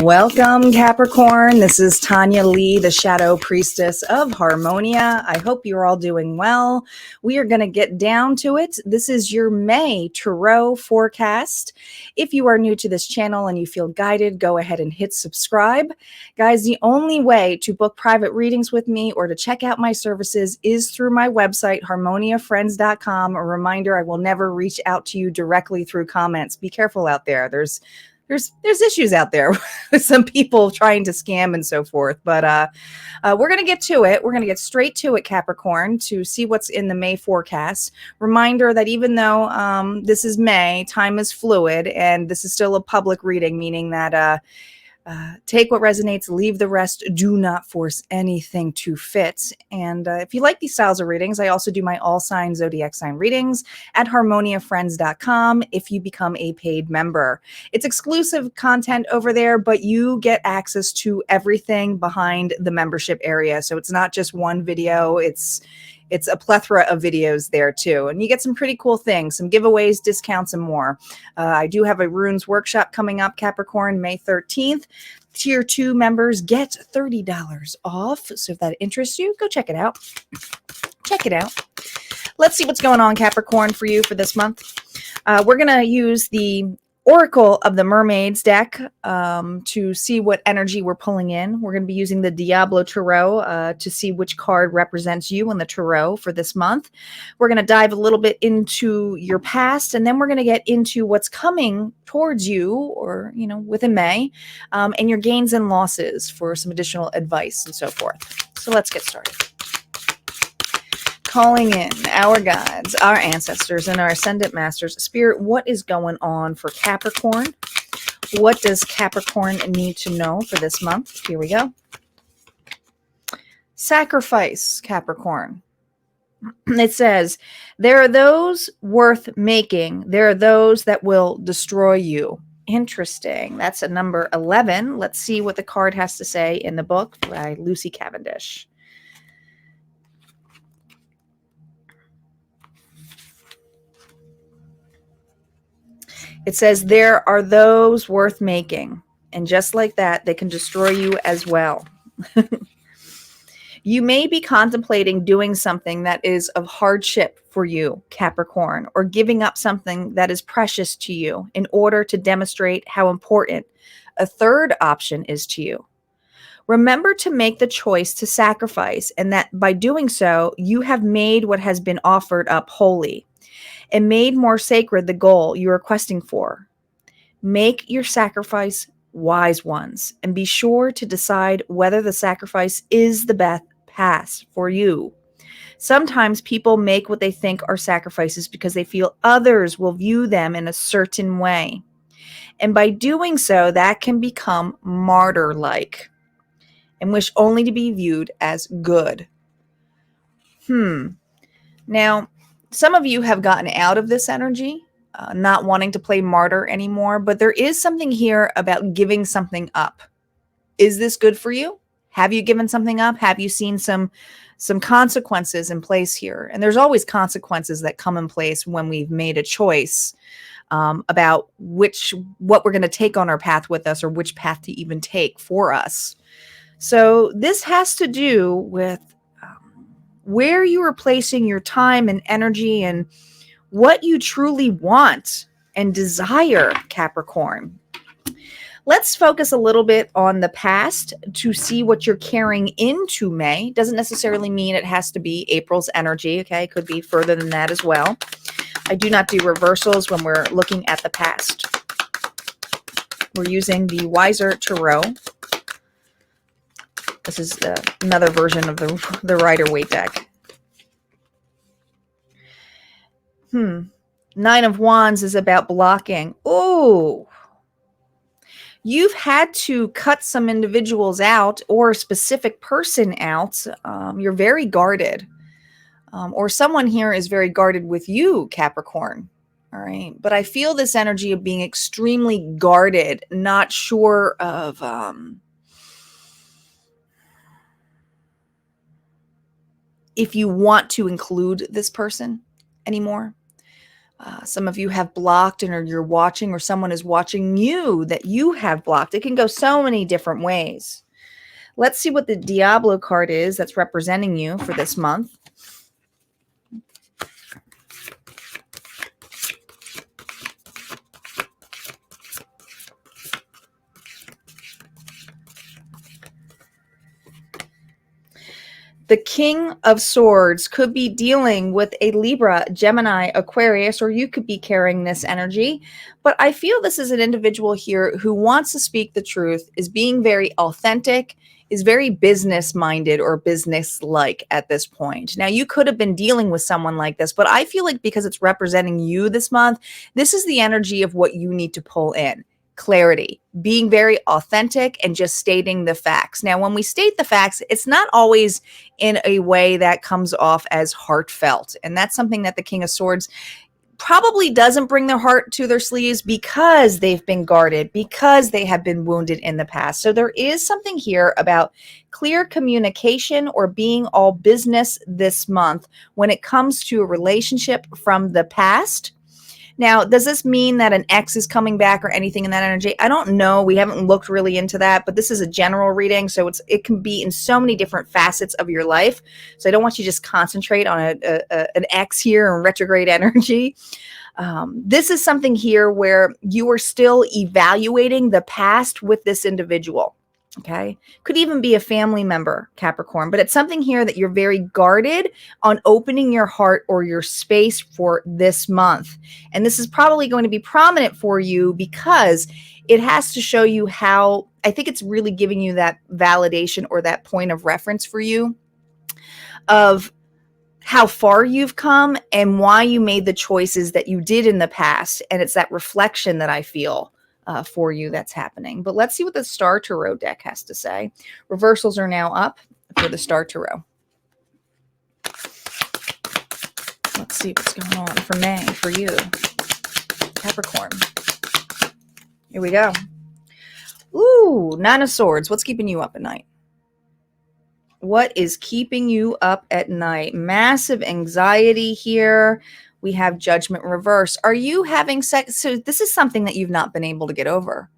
Welcome, Capricorn. This is Tanya Lee, the Shadow Priestess of Harmonia. I hope you're all doing well. We are going to get down to it. This is your May Tarot forecast. If you are new to this channel and you feel guided, go ahead and hit subscribe. Guys, the only way to book private readings with me or to check out my services is through my website, harmoniafriends.com. A reminder, I will never reach out to you directly through comments. Be careful out there. There's issues out there with some people trying to scam and so forth. But we're going to get to it. We're going to get straight to it, Capricorn, to see what's in the May forecast. Reminder that even though this is May, time is fluid, and this is still a public reading, meaning that take what resonates, leave the rest. Do not force anything to fit. And if you like these styles of readings, I also do my all sign zodiac sign readings at harmoniafriends.com if you become a paid member. It's exclusive content over there, but you get access to everything behind the membership area. So it's not just one video. It's a plethora of videos there too. And you get some pretty cool things, some giveaways, discounts, and more. I do have a runes workshop coming up, Capricorn, May 13th. Tier 2 members get $30 off. So if that interests you, go check it out. Check it out. Let's see what's going on, Capricorn, for you for this month. We're going to use the Oracle of the Mermaids deck to see what energy we're pulling in. We're going to be using the Diablo Tarot to see which card represents you in the Tarot for this month. We're going to dive a little bit into your past, and then we're going to get into what's coming towards you or, within May, and your gains and losses for some additional advice and so forth. So let's get started. Calling in our guides, our ancestors, and our ascendant masters. Spirit, what is going on for Capricorn? What does Capricorn need to know for this month? Here we go. Sacrifice, Capricorn. It says, there are those worth making. There are those that will destroy you. Interesting. That's a number 11. Let's see what the card has to say in the book by Lucy Cavendish. It says, there are those worth making. And just like that, they can destroy you as well. You may be contemplating doing something that is of hardship for you, Capricorn, or giving up something that is precious to you in order to demonstrate how important a third option is to you. Remember to make the choice to sacrifice, and that by doing so, you have made what has been offered up holy and made more sacred the goal you are questing for. Make your sacrifice wise ones, and be sure to decide whether the sacrifice is the best path for you. Sometimes people make what they think are sacrifices because they feel others will view them in a certain way. And by doing so, that can become martyr-like and wish only to be viewed as good. Now, some of you have gotten out of this energy, not wanting to play martyr anymore, but there is something here about giving something up. Is this good for you? Have you given something up? Have you seen some consequences in place here? And there's always consequences that come in place when we've made a choice about what we're going to take on our path with us, or which path to even take for us. So this has to do with where you are placing your time and energy and what you truly want and desire, Capricorn. Let's focus a little bit on the past to see what you're carrying into May. Doesn't necessarily mean it has to be April's energy, okay? It could be further than that as well. I do not do reversals when we're looking at the past. We're using the Wiser Tarot. This is another version of the Rider-Waite deck. Nine of Wands is about blocking. Oh, you've had to cut some individuals out or a specific person out. You're very guarded. Or someone here is very guarded with you, Capricorn. All right. But I feel this energy of being extremely guarded, not sure of if you want to include this person anymore. Some of you have blocked and or you're watching, or someone is watching you that you have blocked. It can go so many different ways. Let's see what the Diablo card is that's representing you for this month. The King of Swords could be dealing with a Libra, Gemini, Aquarius, or you could be carrying this energy. But I feel this is an individual here who wants to speak the truth, is being very authentic, is very business-minded or business-like at this point. Now, you could have been dealing with someone like this, but I feel like because it's representing you this month, this is the energy of what you need to pull in. Clarity, being very authentic and just stating the facts. Now, when we state the facts, it's not always in a way that comes off as heartfelt. And that's something that the King of Swords probably doesn't bring their heart to their sleeves because they've been guarded, because they have been wounded in the past. So there is something here about clear communication or being all business this month when it comes to a relationship from the past. Now, does this mean that an ex is coming back or anything in that energy? I don't know. We haven't looked really into that, but this is a general reading, so it can be in so many different facets of your life. So I don't want you to just concentrate on an ex here and retrograde energy. This is something here where you are still evaluating the past with this individual. Okay. Could even be a family member, Capricorn, but it's something here that you're very guarded on opening your heart or your space for this month. And this is probably going to be prominent for you because it has to show you how, I think it's really giving you that validation or that point of reference for you of how far you've come and why you made the choices that you did in the past. And it's that reflection that I feel for you that's happening. But let's see what the Star Tarot deck has to say. Reversals are now up for the Star Tarot. Let's see what's going on for May for you, Capricorn. Here we go. Ooh, Nine of Swords. What's keeping you up at night? What is keeping you up at night? Massive anxiety here. We have Judgment reverse. Are you having sex? So this is something that you've not been able to get over.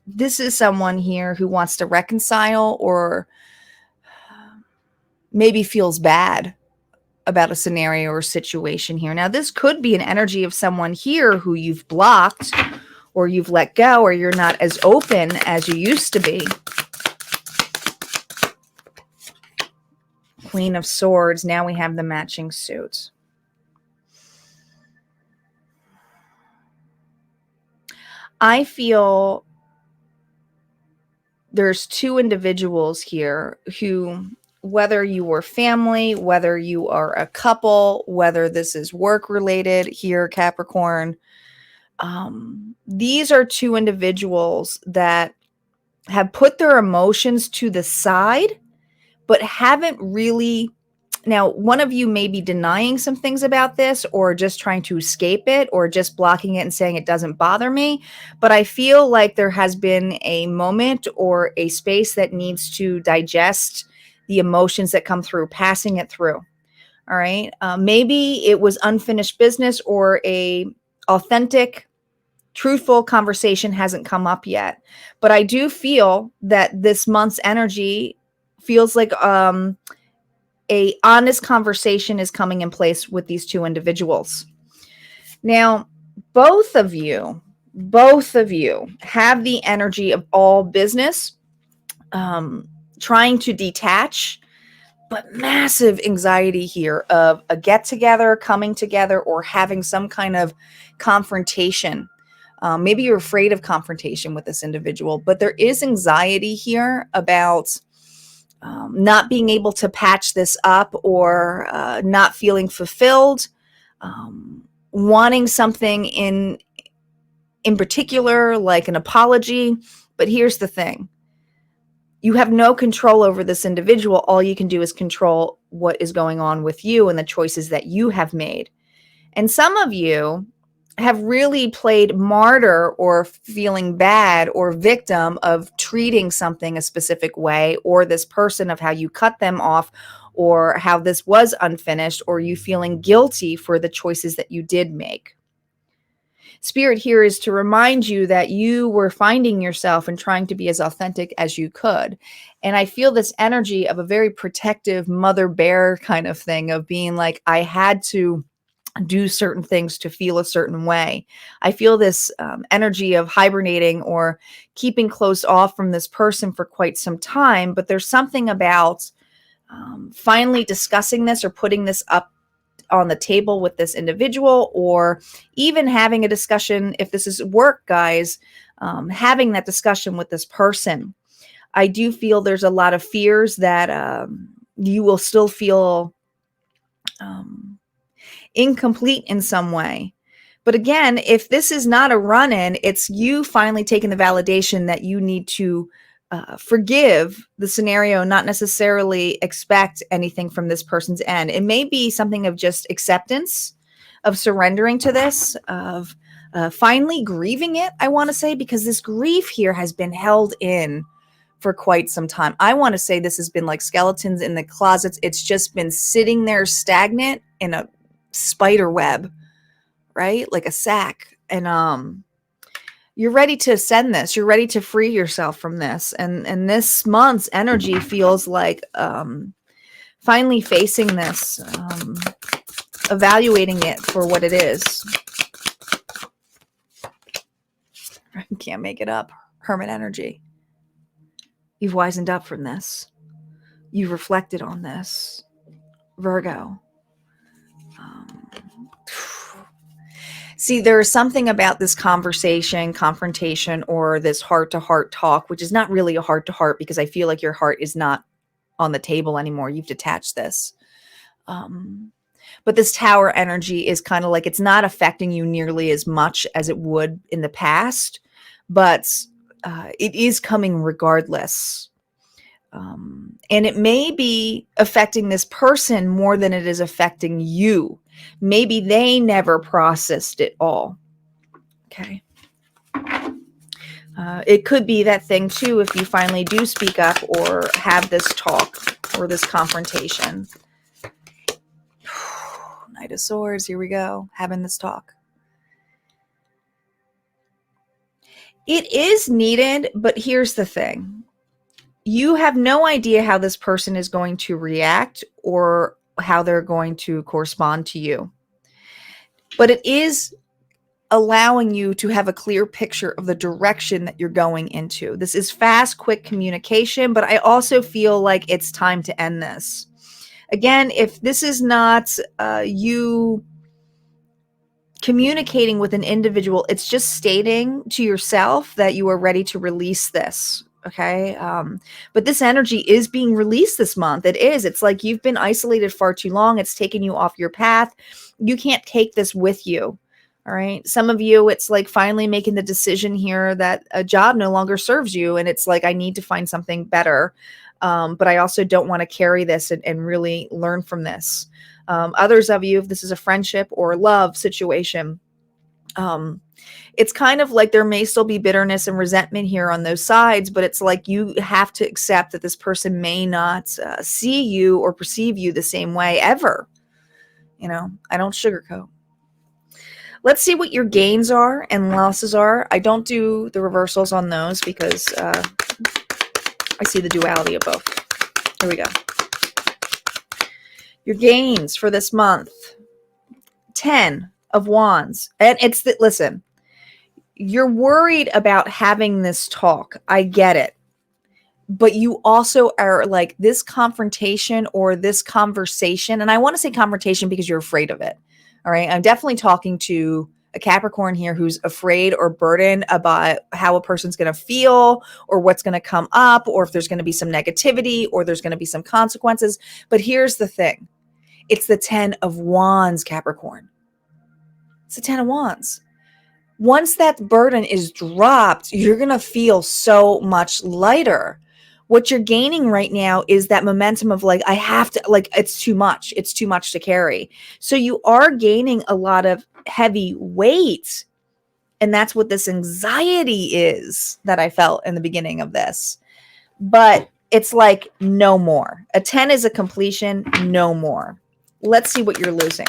This is someone here who wants to reconcile or maybe feels bad about a scenario or situation here. Now, this could be an energy of someone here who you've blocked or you've let go or you're not as open as you used to be. Queen of Swords. Now we have the matching suit. I feel there's two individuals here who, whether you were family, whether you are a couple, whether this is work related here, Capricorn, these are two individuals that have put their emotions to the side but haven't really. Now, one of you may be denying some things about this or just trying to escape it or just blocking it and saying it doesn't bother me. But I feel like there has been a moment or a space that needs to digest the emotions that come through, passing it through. All right. Maybe it was unfinished business or a authentic, truthful conversation hasn't come up yet. But I do feel that this month's energy feels like a honest conversation is coming in place with these two individuals. Now, both of you have the energy of all business, trying to detach, but massive anxiety here of a get together, coming together, or having some kind of confrontation. Maybe you're afraid of confrontation with this individual, but there is anxiety here about not being able to patch this up or not feeling fulfilled, wanting something in particular, like an apology. But here's the thing. You have no control over this individual. All you can do is control what is going on with you and the choices that you have made. And some of you have really played martyr or feeling bad or victim of treating something a specific way or this person, of how you cut them off or how this was unfinished, or you feeling guilty for the choices that you did make. Spirit here is to remind you that you were finding yourself and trying to be as authentic as you could. And I feel this energy of a very protective mother bear kind of thing, of being like, I had to do certain things to feel a certain way. I feel this energy of hibernating or keeping close off from this person for quite some time. But there's something about finally discussing this or putting this up on the table with this individual, or even having a discussion, if this is work, guys, having that discussion with this person. I do feel there's a lot of fears that you will still feel incomplete in some way. But again, if this is not a run-in, it's you finally taking the validation that you need to forgive the scenario, not necessarily expect anything from this person's end. It may be something of just acceptance, of surrendering to this, of finally grieving it, I want to say, because this grief here has been held in for quite some time. I want to say this has been like skeletons in the closets. It's just been sitting there stagnant in a spider web, right? Like a sack. And you're ready to ascend this. You're ready to free yourself from this. And this month's energy feels like finally facing this, evaluating it for what it is. I can't make it up. Hermit energy. You've wisened up from this. You've reflected on this. Virgo. See, there is something about this conversation, confrontation, or this heart-to-heart talk, which is not really a heart-to-heart, because I feel like your heart is not on the table anymore. You've detached this. But this tower energy is kind of like, it's not affecting you nearly as much as it would in the past, but it is coming regardless. And it may be affecting this person more than it is affecting you. Maybe they never processed it all. Okay. It could be that thing too, if you finally do speak up or have this talk or this confrontation. Knight of Swords, here we go, having this talk. It is needed, but here's the thing. You have no idea how this person is going to react or how they're going to correspond to you. But it is allowing you to have a clear picture of the direction that you're going into. This is fast, quick communication, but I also feel like it's time to end this. Again, if this is not you communicating with an individual, it's just stating to yourself that you are ready to release this. Okay. But this energy is being released this month. It is. It's like you've been isolated far too long. It's taken you off your path. You can't take this with you. All right. Some of you, it's like finally making the decision here that a job no longer serves you. And it's like, I need to find something better. But I also don't want to carry this and really learn from this. Others of you, if this is a friendship or love situation, it's kind of like there may still be bitterness and resentment here on those sides, but it's like you have to accept that this person may not see you or perceive you the same way ever. You know, I don't sugarcoat. Let's see what your gains are and losses are. I don't do the reversals on those because I see the duality of both. Here we go. Your gains for this month. 10 of Wands. And it's that, listen, you're worried about having this talk. I get it. But you also are like this confrontation or this conversation. And I want to say confrontation because you're afraid of it. All right. I'm definitely talking to a Capricorn here who's afraid or burdened about how a person's going to feel or what's going to come up, or if there's going to be some negativity or there's going to be some consequences. But here's the thing. It's the 10 of Wands, Capricorn. It's the 10 of Wands. Once that burden is dropped, you're going to feel so much lighter. What you're gaining right now is that momentum of like, I have to, like, it's too much. It's too much to carry. So you are gaining a lot of heavy weight. And that's what this anxiety is that I felt in the beginning of this. But it's like no more. A 10 is a completion, no more. Let's see what you're losing.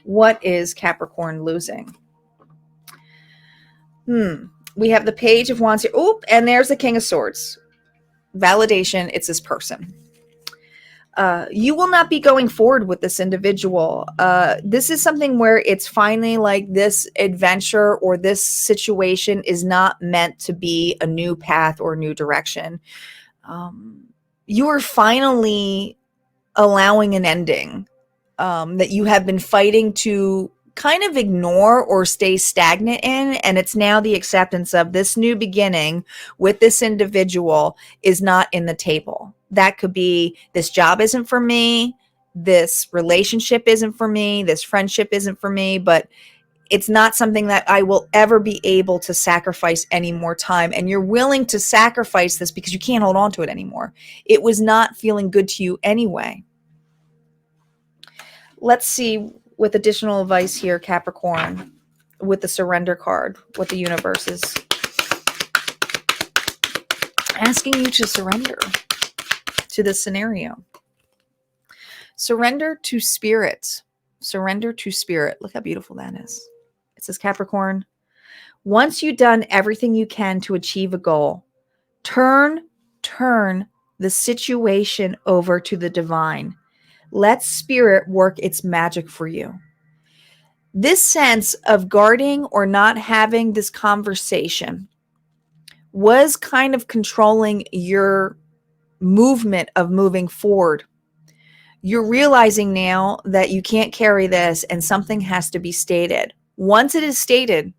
What is Capricorn losing? We have the Page of Wands here. Oop, and there's the King of Swords. Validation, it's this person. You will not be going forward with this individual. This is something where it's finally like this adventure or this situation is not meant to be a new path or new direction. You are finally allowing an ending that you have been fighting to kind of ignore or stay stagnant in, and it's now the acceptance of this new beginning with this individual is not in the table. That could be, this job isn't for me, this relationship isn't for me, this friendship isn't for me, but it's not something that I will ever be able to sacrifice any more time. And you're willing to sacrifice this because you can't hold on to it anymore. It was not feeling good to you anyway. Let's see with additional advice here, Capricorn, with the surrender card, what the universe is asking you to surrender to this scenario. Surrender to spirit. Surrender to spirit. Look how beautiful that is. It says, Capricorn, once you've done everything you can to achieve a goal, turn the situation over to the divine. Let spirit work its magic for you. This sense of guarding or not having this conversation was kind of controlling your movement of moving forward. You're realizing now that you can't carry this and something has to be stated. Once it is stated,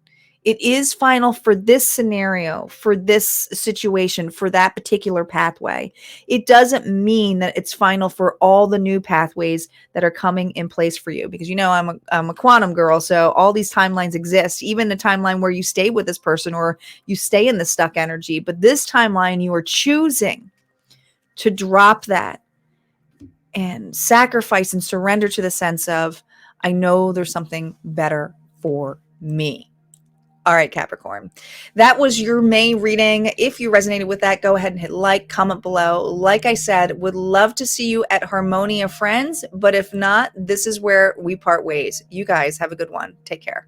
it is final for this scenario, for this situation, for that particular pathway. It doesn't mean that it's final for all the new pathways that are coming in place for you. Because, you know, I'm a quantum girl, so all these timelines exist. Even the timeline where you stay with this person or you stay in the stuck energy. But this timeline, you are choosing to drop that and sacrifice and surrender to the sense of, I know there's something better for me. All right, Capricorn, that was your May reading. If you resonated with that, go ahead and hit like, comment below. Like I said, would love to see you at Harmonia Friends, but if not, this is where we part ways. You guys have a good one. Take care.